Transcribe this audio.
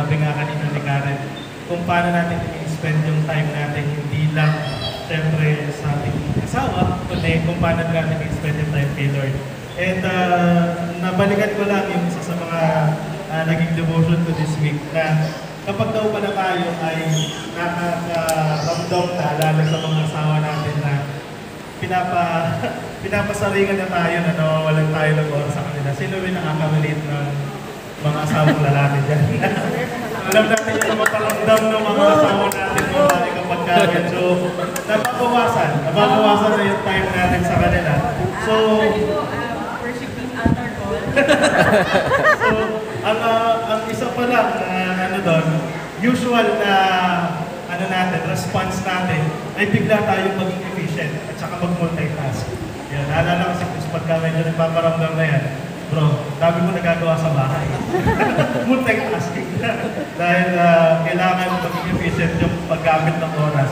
sabi nga kanina ni Karen, kung paano natin i-spend yung time natin, hindi lang siyempre sa ating asawa, kundi kung paano natin i-spend yung time kay Lord. And nabalikan ko lang yung isa sa mga naging devotion ko this week na kapag daw pala tayo ay nakakaramdam na, lalo sa mga asawa natin na pinapasaringan na tayo na nawawalan tayo ng oras sa kanila. Sino rin nakaka-relate ng mga asawang lalaki dyan? Alam natin yung maparamdam ng mga asawa natin kapag medyo nababawasan na yung time natin sa kanila. So, ang isa pa lang usual na response natin ay bigla tayong maging efficient at saka mag-multitask. Yan, naalala ko sa Chris pagka medyo nagpaparamdam na yan, bro, dami mo nagagawa sa bahay. Multitasking. Dahil kailangan maging efficient yung paggamit ng oras.